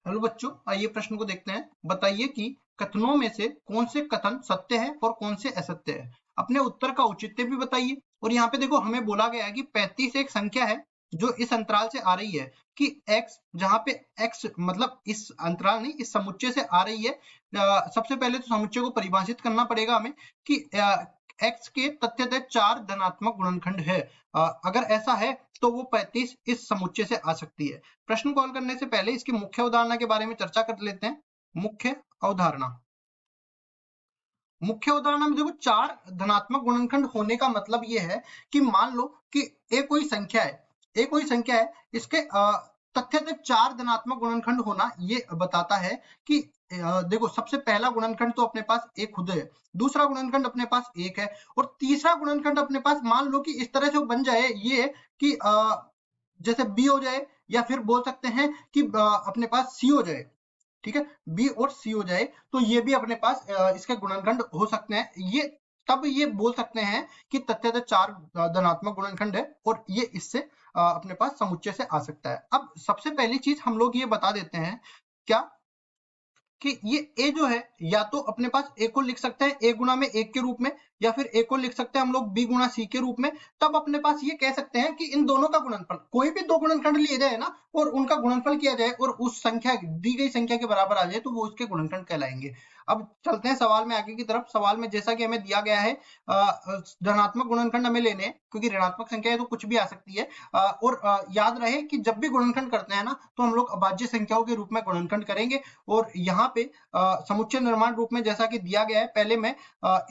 Hello बच्चों, आइए प्रश्न को देखते हैं। बताइए कि कथनों में से कौन से कथन सत्य है और कौन से असत्य है। अपने उत्तर का औचित्य भी बताइए। और यहाँ पे देखो, हमें बोला गया है कि 35 एक संख्या है जो इस अंतराल से आ रही है कि x, जहाँ पे x मतलब इस अंतराल नहीं, इस समुच्चय से आ रही है। सबसे पहले तो समुच्चय को परिभाषित करना पड़ेगा हमें कि x के तथ्यतः 4 धनात्मक गुणनखंड है। अगर ऐसा है तो वो 35 इस समुच्चय से आ सकती है। प्रश्न को हल करने से पहले इसकी मुख्य अवधारणा के बारे में चर्चा कर लेते हैं। मुख्य अवधारणा, मुख्य अवधारणा में देखो, 4 धनात्मक गुणनखंड होने का मतलब ये है कि मान लो कि एक कोई संख्या है, एक कोई संख्या है, इसके तथ्यतः 4 धनात्मक गुणनखंड होना ये बताता है कि देखो, सबसे पहला गुणनखंड तो अपने पास एक खुद है, दूसरा गुणनखंड अपने पास एक है, और तीसरा गुणनखंड अपने पास मान लो कि इस तरह से बन जाए ये कि जैसे बी हो जाए, या फिर बोल सकते हैं कि अपने पास सी हो जाए। ठीक है, बी और सी हो जाए तो ये भी अपने पास इसके गुणनखंड हो सकते हैं। ये तब ये बोल सकते हैं कि तथ्यतः 4 धनात्मक गुणनखंड है और ये इससे अपने पास समुच्चय से आ सकता है। अब सबसे पहली चीज हम लोग ये बता देते हैं क्या, कि ये ए जो है, या तो अपने पास ए को लिख सकते हैं ए गुणा में एक के रूप में, या फिर ए को लिख सकते हैं हम लोग बी गुणा सी के रूप में। तब अपने पास ये कह सकते हैं कि इन दोनों का गुणनफल, कोई भी दो गुणनखंड लिए जाए ना और उनका गुणनफल किया जाए और उस संख्या, दी गई संख्या के बराबर आ जाए तो वो उसके गुणनखंड कहलाएंगे। अब चलते हैं सवाल में आगे की तरफ। सवाल में जैसा कि हमें दिया गया है, धनात्मक गुणनखंड हमें लेने हैं क्योंकि ऋणात्मक संख्या है तो कुछ भी आ सकती है। और याद रहे कि जब भी गुणनखंड करते हैं ना तो हम लोग अभाज्य संख्याओं के रूप में गुणनखंड करेंगे। और यहाँ पे समुच्चय निर्माण रूप में जैसा कि दिया गया है, पहले मैं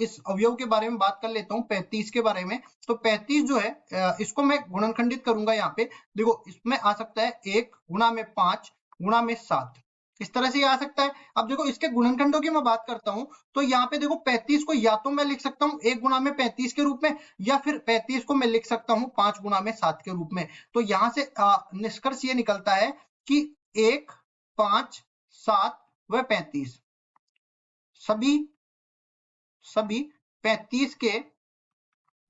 इस अवयव के बारे में बात कर लेता हूँ, 35 के बारे में। तो 35 जो है, इसको मैं गुणनखंडित करूंगा। यहाँ पे देखो, इसमें आ सकता है 1 गुणा में 5 गुणा में 7, इस तरह से ये आ सकता है। अब देखो, इसके गुणनखंडों की मैं बात करता हूं तो यहाँ पे देखो, 35 को या तो मैं लिख सकता हूँ 1 गुणा में 35 के रूप में, या फिर 35 को मैं लिख सकता हूँ 5 गुणा में 7 के रूप में। तो यहाँ से निष्कर्ष ये निकलता है कि 1, 5, 7 व 35 सभी सभी 35 के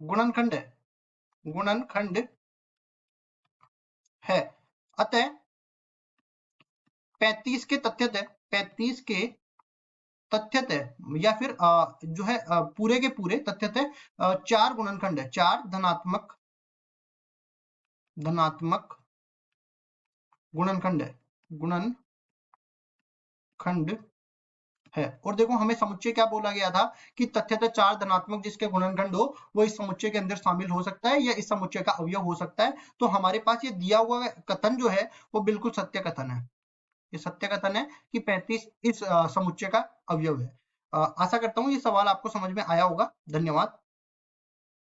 गुणनखंड है, गुणनखंड है। अतः 35 के तथ्यतः, 35 के तथ्यतः, या फिर जो है पूरे के पूरे तथ्यतः 4 गुणनखंड है, 4 धनात्मक धनात्मक गुणनखंड है, गुणनखंड है। और देखो, हमें समुच्चय क्या बोला गया था कि तथ्यतः 4 धनात्मक जिसके गुणनखंड हो वो इस समुच्चय के अंदर शामिल हो सकता है या इस समुच्चय का अवयव हो सकता है। तो हमारे पास ये दिया हुआ कथन जो है वो बिल्कुल सत्य कथन है। ये सत्य कथन है कि 35 इस समुच्चय का अवयव है। आशा करता हूँ ये सवाल आपको समझ में आया होगा। धन्यवाद।